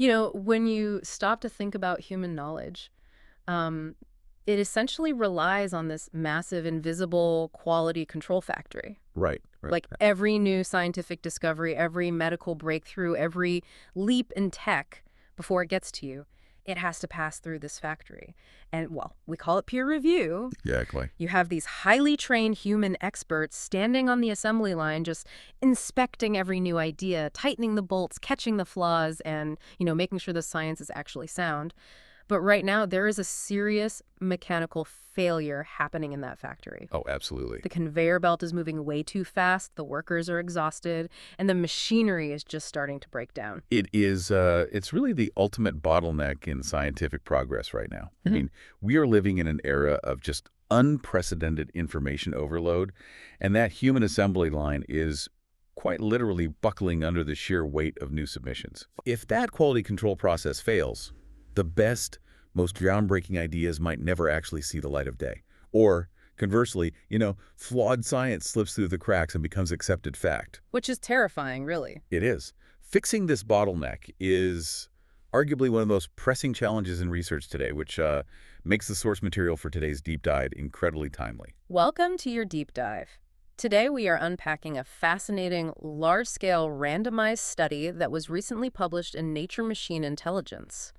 When you stop to think about human knowledge, um, it essentially relies on this massive invisible quality control factory. Right, right. Like every new scientific discovery, every medical breakthrough, every leap in tech before it gets to you, it has to pass through this factory. And, well, we call it peer review. Exactly. You have these highly trained human experts standing on the assembly line, just inspecting every new idea, tightening the bolts, catching the flaws, and, making sure the science is actually sound. But right now, there is a serious mechanical failure happening in that factory. Oh, absolutely. The conveyor belt is moving way too fast, the workers are exhausted, and the machinery is just starting to break down. It is, it's really the ultimate bottleneck in scientific progress right now. I mean, we are living in an era of just unprecedented information overload, and that human assembly line is quite literally buckling under the sheer weight of new submissions. If that quality control process fails, the best, most groundbreaking ideas might never actually see the light of day. Or, conversely, flawed science slips through the cracks and becomes accepted fact. Which is terrifying, really. It is. Fixing this bottleneck is arguably one of the most pressing challenges in research today, which makes the source material for today's deep dive incredibly timely. Welcome to your deep dive. Today we are unpacking a fascinating, large-scale randomized study that was recently published in Nature Machine Intelligence.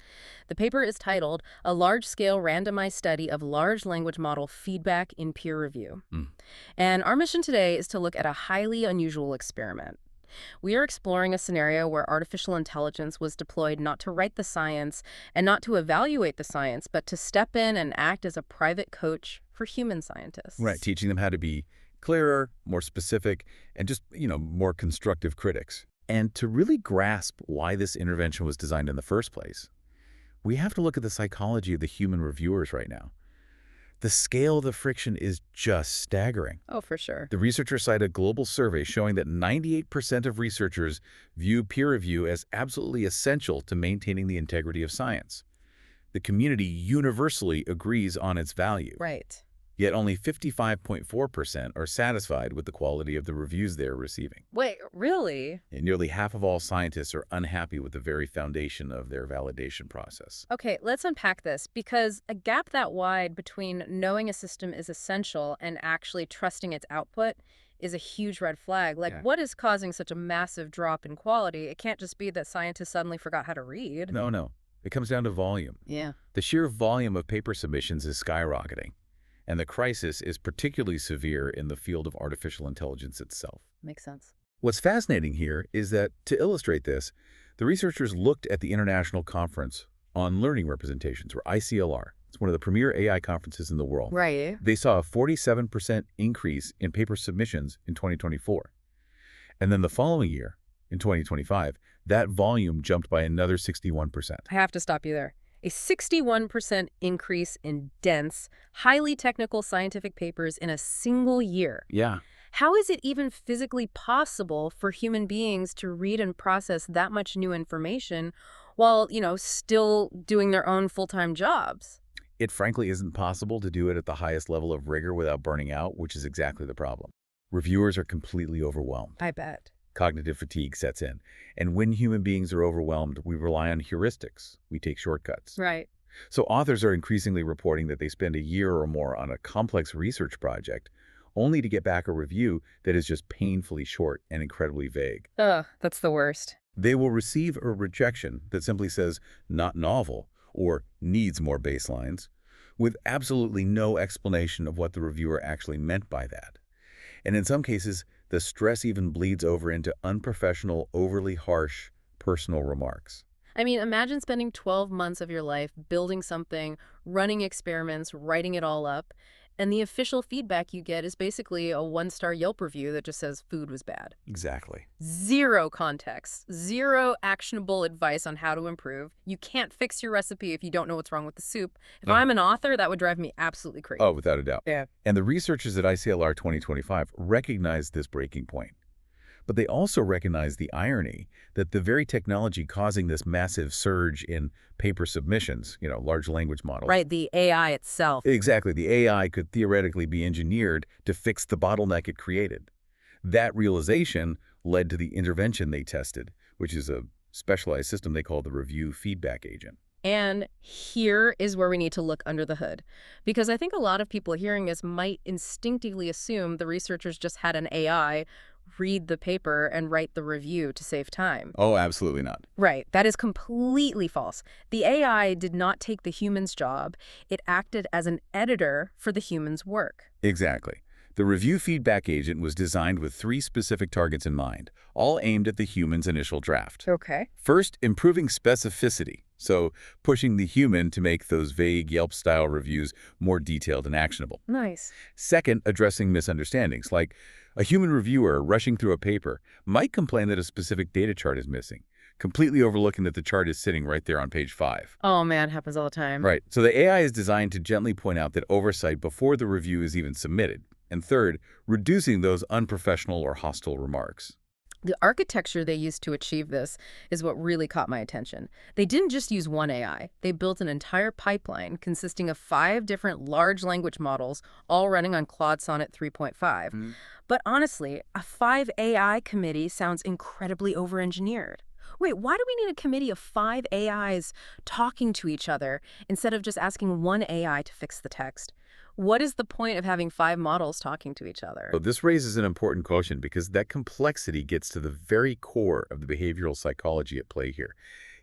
The paper is titled, A Large-Scale Randomized Study of Large Language Model Feedback in Peer Review. And our mission today is to look at a highly unusual experiment. We are exploring a scenario where artificial intelligence was deployed not to write the science and not to evaluate the science, but to step in and act as a private coach for human scientists. Right, teaching them how to be clearer, more specific, and just, more constructive critics. And to really grasp why this intervention was designed in the first place, we have to look at the psychology of the human reviewers right now. The scale of the friction is just staggering. Oh, for sure. The researchers cite a global survey showing that 98% of researchers view peer review as absolutely essential to maintaining the integrity of science. The community universally agrees on its value. Right. Yet only 55.4% are satisfied with the quality of the reviews they're receiving. Wait, really? And nearly half of all scientists are unhappy with the very foundation of their validation process. Okay, let's unpack this, because a gap that wide between knowing a system is essential and actually trusting its output is a huge red flag. What is causing such a massive drop in quality? It can't just be that scientists suddenly forgot how to read. No. It comes down to volume. Yeah. The sheer volume of paper submissions is skyrocketing. And the crisis is particularly severe in the field of artificial intelligence itself. Makes sense. What's fascinating here is that, to illustrate this, the researchers looked at the International Conference on Learning Representations, or ICLR. It's one of the premier AI conferences in the world. Right. They saw a 47% increase in paper submissions in 2024. And then the following year, in 2025, that volume jumped by another 61%. I have to stop you there. A 61% increase in dense, highly technical scientific papers in a single year. Yeah. How is it even physically possible for human beings to read and process that much new information while, still doing their own full-time jobs? It frankly isn't possible to do it at the highest level of rigor without burning out, which is exactly the problem. Reviewers are completely overwhelmed. I bet. Cognitive fatigue sets in. And when human beings are overwhelmed, we rely on heuristics. We take shortcuts. Right. So authors are increasingly reporting that they spend a year or more on a complex research project only to get back a review that is just painfully short and incredibly vague. Ugh, that's the worst. They will receive a rejection that simply says, not novel, or needs more baselines, with absolutely no explanation of what the reviewer actually meant by that. And in some cases, the stress even bleeds over into unprofessional, overly harsh, personal remarks. I mean, imagine spending 12 months of your life building something, running experiments, writing it all up, and the official feedback you get is basically a 1-star Yelp review that just says food was bad. Exactly. Zero context, zero actionable advice on how to improve. You can't fix your recipe if you don't know what's wrong with the soup. If I'm an author, that would drive me absolutely crazy. Oh, without a doubt. Yeah. And the researchers at ICLR 2025 recognized this breaking point. But they also recognize the irony that the very technology causing this massive surge in paper submissions, large language models. Right, the AI itself. Exactly. The AI could theoretically be engineered to fix the bottleneck it created. That realization led to the intervention they tested, which is a specialized system they call the review feedback agent. And here is where we need to look under the hood, because I think a lot of people hearing this might instinctively assume the researchers just had an AI read the paper and write the review to save time. Oh, absolutely not. Right. That is completely false. The AI did not take the human's job. It acted as an editor for the human's work. Exactly. The review feedback agent was designed with 3 specific targets in mind, all aimed at the human's initial draft. Okay. First, improving specificity, so pushing the human to make those vague Yelp-style reviews more detailed and actionable. Nice. Second, addressing misunderstandings, like a human reviewer rushing through a paper might complain that a specific data chart is missing, completely overlooking that the chart is sitting right there on page 5. Oh, man, happens all the time. Right. So the AI is designed to gently point out that oversight before the review is even submitted. And third, reducing those unprofessional or hostile remarks. The architecture they used to achieve this is what really caught my attention. They didn't just use one AI. They built an entire pipeline consisting of 5 different large language models, all running on Claude Sonnet 3.5. But honestly, a 5 AI committee sounds incredibly over-engineered. Wait, why do we need a committee of 5 AIs talking to each other instead of just asking one AI to fix the text? What is the point of having 5 models talking to each other? So this raises an important question because that complexity gets to the very core of the behavioral psychology at play here.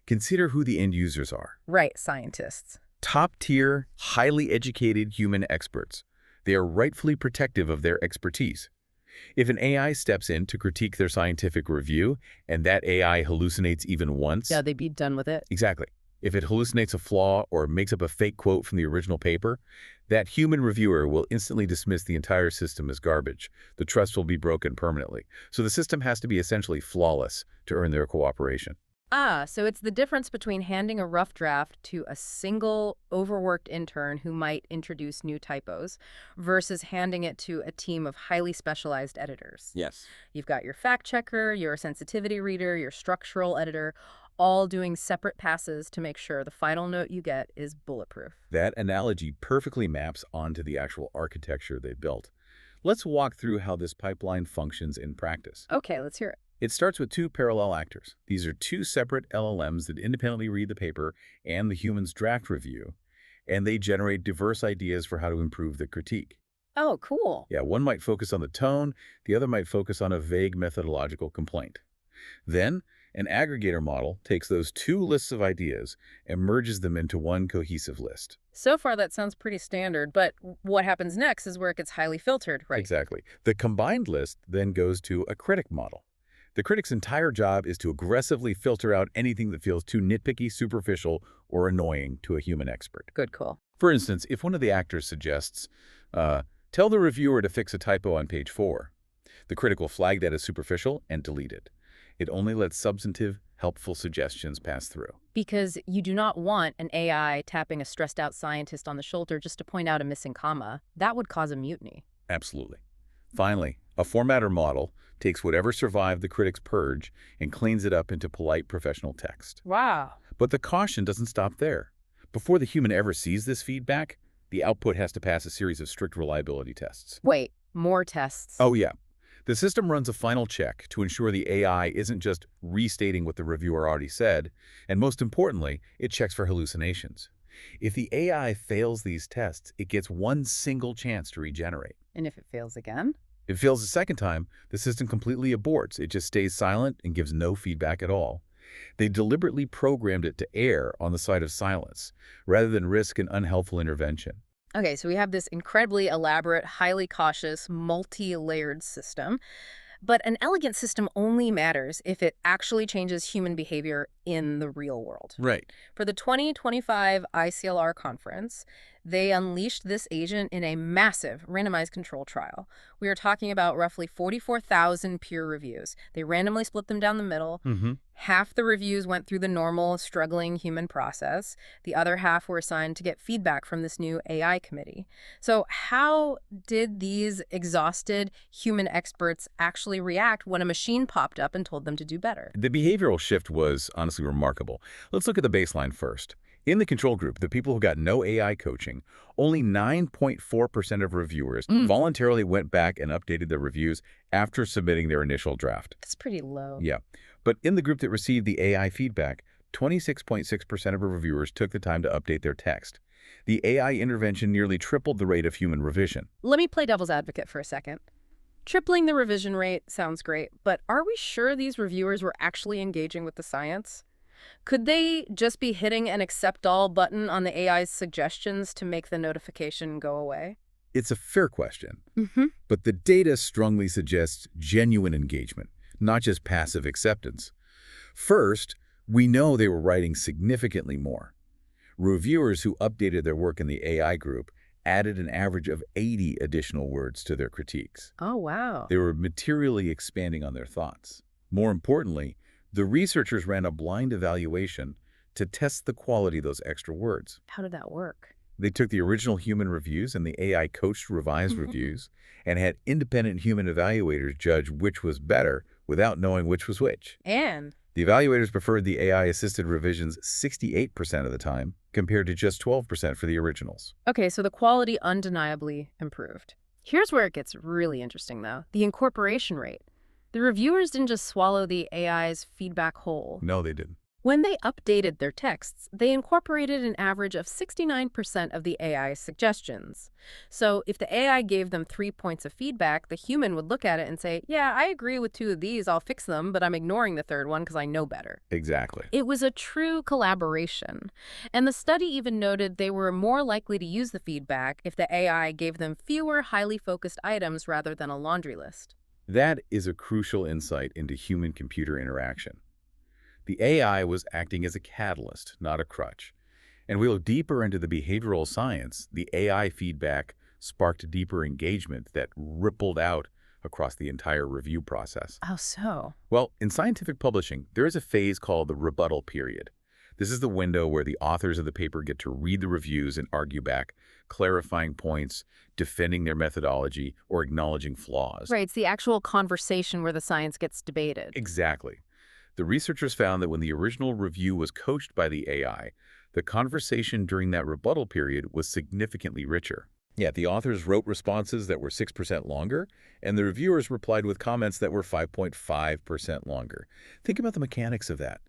Consider who the end users are. Right, scientists. Top-tier, highly educated human experts. They are rightfully protective of their expertise. If an AI steps in to critique their scientific review and that AI hallucinates even once... Yeah, they'd be done with it. Exactly. If it hallucinates a flaw or makes up a fake quote from the original paper, that human reviewer will instantly dismiss the entire system as garbage. The trust will be broken permanently. So the system has to be essentially flawless to earn their cooperation. Ah, so it's the difference between handing a rough draft to a single overworked intern who might introduce new typos versus handing it to a team of highly specialized editors. Yes. You've got your fact checker, your sensitivity reader, your structural editor, all doing separate passes to make sure the final note you get is bulletproof. That analogy perfectly maps onto the actual architecture they built. Let's walk through how this pipeline functions in practice. Okay, let's hear it. It starts with 2 parallel actors. These are 2 separate LLMs that independently read the paper and the human's draft review, and they generate diverse ideas for how to improve the critique. Oh, cool. Yeah, one might focus on the tone, the other might focus on a vague methodological complaint. Then, an aggregator model takes those 2 lists of ideas and merges them into one cohesive list. So far, that sounds pretty standard, but what happens next is where it gets highly filtered, right? Exactly. The combined list then goes to a critic model. The critic's entire job is to aggressively filter out anything that feels too nitpicky, superficial, or annoying to a human expert. Good call. For instance, if one of the actors suggests, tell the reviewer to fix a typo on page 4, the critic will flag that as superficial and delete it. It only lets substantive, helpful suggestions pass through. Because you do not want an AI tapping a stressed-out scientist on the shoulder just to point out a missing comma. That would cause a mutiny. Absolutely. Finally, a formatter model takes whatever survived the critic's purge and cleans it up into polite professional text. Wow. But the caution doesn't stop there. Before the human ever sees this feedback, the output has to pass a series of strict reliability tests. Wait, more tests? Oh, yeah. The system runs a final check to ensure the AI isn't just restating what the reviewer already said, and most importantly, it checks for hallucinations. If the AI fails these tests, it gets one single chance to regenerate. And if it fails again? If it fails the second time, the system completely aborts. It just stays silent and gives no feedback at all. They deliberately programmed it to err on the side of silence, rather than risk an unhelpful intervention. Okay, so we have this incredibly elaborate, highly cautious, multi-layered system. But an elegant system only matters if it actually changes human behavior in the real world. Right. For the 2025 ICLR conference, they unleashed this agent in a massive randomized control trial. We are talking about roughly 44,000 peer reviews. They randomly split them down the middle. Half the reviews went through the normal, struggling human process. The other half were assigned to get feedback from this new AI committee. So how did these exhausted human experts actually react when a machine popped up and told them to do better? The behavioral shift was honestly remarkable. Let's look at the baseline first. In the control group, the people who got no AI coaching, only 9.4% of reviewers voluntarily went back and updated their reviews after submitting their initial draft. That's pretty low. Yeah. But in the group that received the AI feedback, 26.6% of reviewers took the time to update their text. The AI intervention nearly tripled the rate of human revision. Let me play devil's advocate for a second. Tripling the revision rate sounds great, but are we sure these reviewers were actually engaging with the science? Could they just be hitting an accept all button on the AI's suggestions to make the notification go away? It's a fair question, Mm-hmm. but the data strongly suggests genuine engagement, not just passive acceptance. First, we know they were writing significantly more. Reviewers who updated their work in the AI group added an average of 80 additional words to their critiques. Oh, wow. They were materially expanding on their thoughts. More importantly, the researchers ran a blind evaluation to test the quality of those extra words. How did that work? They took the original human reviews and the AI-coached revised reviews and had independent human evaluators judge which was better without knowing which was which. And The evaluators preferred the AI-assisted revisions 68% of the time, compared to just 12% for the originals. okay, so the quality undeniably improved. Here's where it gets really interesting, though. The incorporation rate. The reviewers didn't just swallow the AI's feedback whole. No, they didn't. When they updated their texts, they incorporated an average of 69% of the AI's suggestions. So if the AI gave them 3 points of feedback, the human would look at it and say, yeah, I agree with 2 of these, I'll fix them, but I'm ignoring the third one because I know better. Exactly. It was a true collaboration. And the study even noted they were more likely to use the feedback if the AI gave them fewer highly focused items rather than a laundry list. That is a crucial insight into human-computer interaction. The AI was acting as a catalyst, not a crutch. And we look deeper into the behavioral science, the AI feedback sparked deeper engagement that rippled out across the entire review process. How so? Well, in scientific publishing, there is a phase called the rebuttal period. This is the window where the authors of the paper get to read the reviews and argue back, clarifying points, defending their methodology, or acknowledging flaws. Right, it's the actual conversation where the science gets debated. Exactly. The researchers found that when the original review was coached by the AI, the conversation during that rebuttal period was significantly richer. Yeah, the authors wrote responses that were 6% longer, and the reviewers replied with comments that were 5.5% longer. Think about the mechanics of that.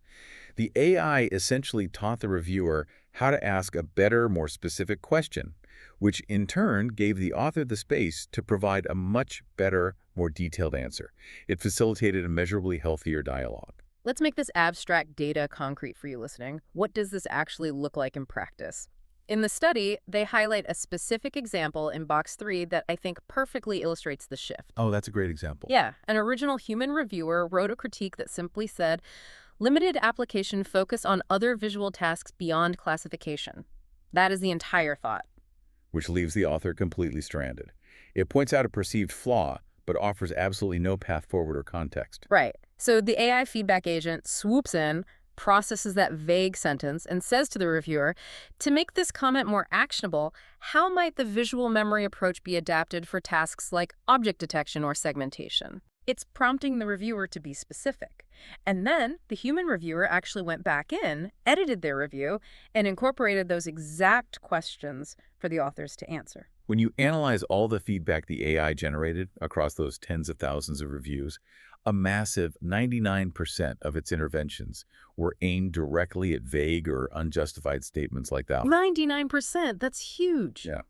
The AI essentially taught the reviewer how to ask a better, more specific question, which in turn gave the author the space to provide a much better, more detailed answer. It facilitated a measurably healthier dialogue. Let's make this abstract data concrete for you listening. What does this actually look like in practice? In the study, they highlight a specific example in box 3 that I think perfectly illustrates the shift. Oh, that's a great example. Yeah, an original human reviewer wrote a critique that simply said, limited application focus on other visual tasks beyond classification. That is the entire thought. Which leaves the author completely stranded. It points out a perceived flaw, but offers absolutely no path forward or context. Right. So the AI feedback agent swoops in, processes that vague sentence, and says to the reviewer, to make this comment more actionable, how might the visual memory approach be adapted for tasks like object detection or segmentation? It's prompting the reviewer to be specific. And then the human reviewer actually went back in, edited their review, and incorporated those exact questions for the authors to answer. When you analyze all the feedback the AI generated across those tens of thousands of reviews, a massive 99% of its interventions were aimed directly at vague or unjustified statements like that. 99%, that's huge. Yeah.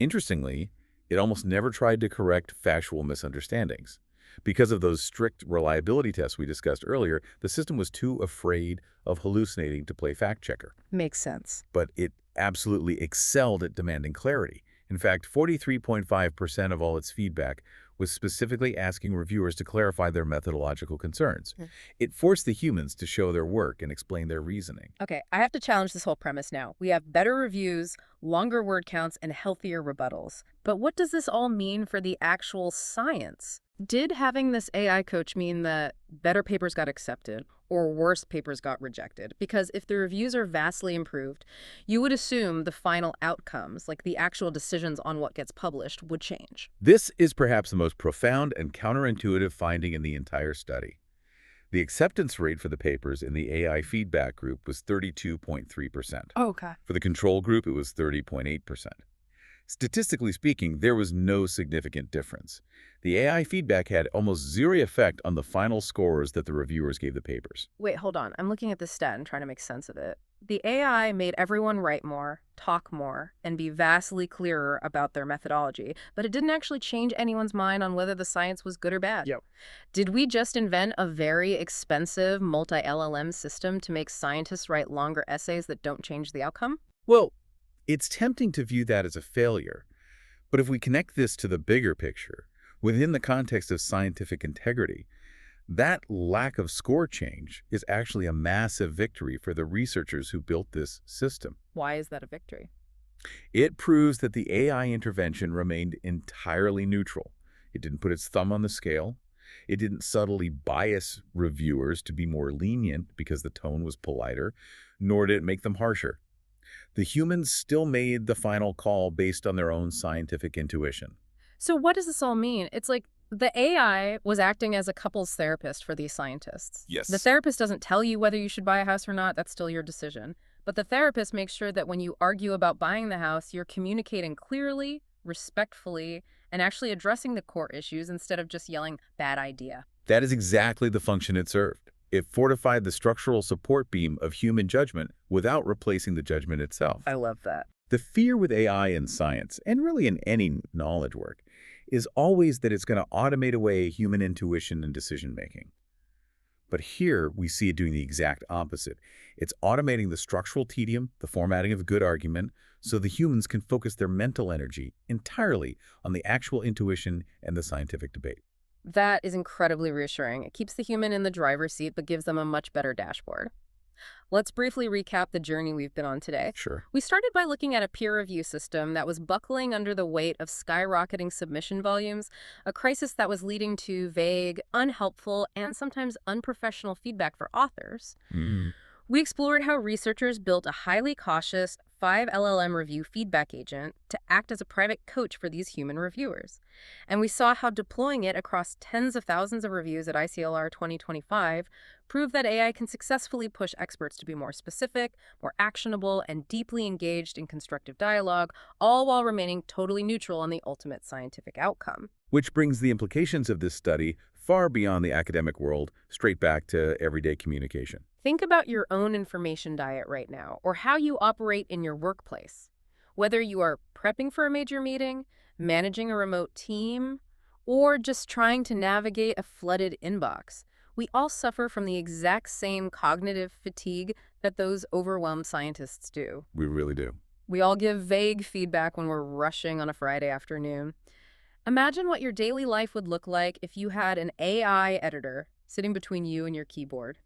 Interestingly, it almost never tried to correct factual misunderstandings. Because of those strict reliability tests we discussed earlier, the system was too afraid of hallucinating to play fact-checker. Makes sense. But it absolutely excelled at demanding clarity. In fact, 43.5% of all its feedback was specifically asking reviewers to clarify their methodological concerns. It forced the humans to show their work and explain their reasoning. Okay, I have to challenge this whole premise now. We have better reviews, longer word counts, and healthier rebuttals. But what does this all mean for the actual science? Did having this AI coach mean that better papers got accepted or worse papers got rejected? Because if the reviews are vastly improved, you would assume the final outcomes, like the actual decisions on what gets published, would change. This is perhaps the most profound and counterintuitive finding in the entire study. The acceptance rate for the papers in the AI feedback group was 32.3%. Okay. For the control group, it was 30.8%. Statistically speaking, there was no significant difference. The AI feedback had almost zero effect on the final scores that the reviewers gave the papers. Wait, hold on. I'm looking at this stat and trying to make sense of it. The AI made everyone write more, talk more, and be vastly clearer about their methodology, but it didn't actually change anyone's mind on whether the science was good or bad. Yep. Did we just invent a very expensive multi-LLM system to make scientists write longer essays that don't change the outcome? Well, it's tempting to view that as a failure, but if we connect this to the bigger picture, within the context of scientific integrity, that lack of score change is actually a massive victory for the researchers who built this system. Why is that a victory? It proves that the AI intervention remained entirely neutral. It didn't put its thumb on the scale. It didn't subtly bias reviewers to be more lenient because the tone was politer, nor did it make them harsher. The humans still made the final call based on their own scientific intuition. So what does this all mean? It's like the AI was acting as a couples therapist for these scientists. Yes. The therapist doesn't tell you whether you should buy a house or not. That's still your decision. But the therapist makes sure that when you argue about buying the house, you're communicating clearly, respectfully, and actually addressing the core issues instead of just yelling, bad idea. That is exactly the function it served. It fortified the structural support beam of human judgment without replacing the judgment itself. I love that. The fear with AI in science, and really in any knowledge work, is always that it's going to automate away human intuition and decision-making. But here, we see it doing the exact opposite. It's automating the structural tedium, the formatting of a good argument, so the humans can focus their mental energy entirely on the actual intuition and the scientific debate. That is incredibly reassuring. It keeps the human in the driver's seat, but gives them a much better dashboard. Let's briefly recap the journey we've been on today. Sure. We started by looking at a peer review system that was buckling under the weight of skyrocketing submission volumes, a crisis that was leading to vague, unhelpful, and sometimes unprofessional feedback for authors. We explored how researchers built a highly cautious 5 LLM review feedback agent to act as a private coach for these human reviewers. And we saw how deploying it across tens of thousands of reviews at ICLR 2025 proved that AI can successfully push experts to be more specific, more actionable, and deeply engaged in constructive dialogue, all while remaining totally neutral on the ultimate scientific outcome. Which brings the implications of this study far beyond the academic world, straight back to everyday communication. Think about your own information diet right now, or how you operate in your workplace. Whether you are prepping for a major meeting, managing a remote team, or just trying to navigate a flooded inbox, we all suffer from the exact same cognitive fatigue that those overwhelmed scientists do. We really do. We all give vague feedback when we're rushing on a Friday afternoon. Imagine what your daily life would look like if you had an AI editor sitting between you and your keyboard,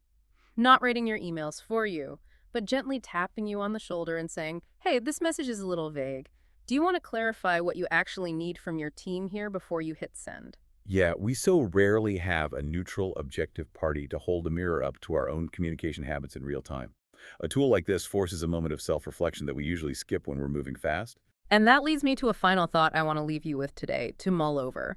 not writing your emails for you, but gently tapping you on the shoulder and saying, hey, this message is a little vague. Do you want to clarify what you actually need from your team here before you hit send? Yeah, we so rarely have a neutral, objective party to hold a mirror up to our own communication habits in real time. A tool like this forces a moment of self-reflection that we usually skip when we're moving fast. And that leads me to a final thought I want to leave you with today to mull over.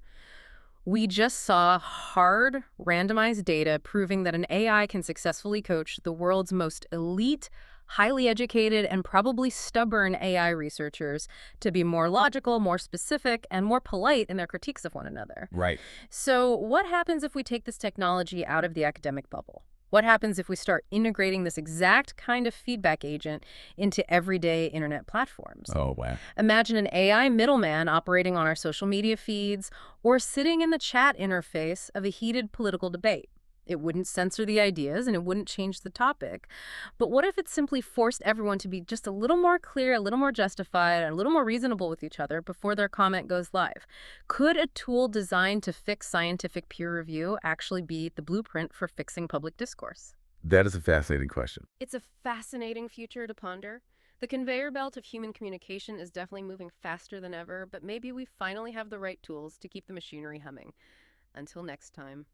We just saw hard, randomized data proving that an AI can successfully coach the world's most elite, highly educated, and probably stubborn AI researchers to be more logical, more specific, and more polite in their critiques of one another. Right. So what happens if we take this technology out of the academic bubble? What happens if we start integrating this exact kind of feedback agent into everyday internet platforms? Oh, wow. Imagine an AI middleman operating on our social media feeds or sitting in the chat interface of a heated political debate. It wouldn't censor the ideas and it wouldn't change the topic. But what if it simply forced everyone to be just a little more clear, a little more justified, and a little more reasonable with each other before their comment goes live? Could a tool designed to fix scientific peer review actually be the blueprint for fixing public discourse? That is a fascinating question. It's a fascinating future to ponder. The conveyor belt of human communication is definitely moving faster than ever, but maybe we finally have the right tools to keep the machinery humming. Until next time.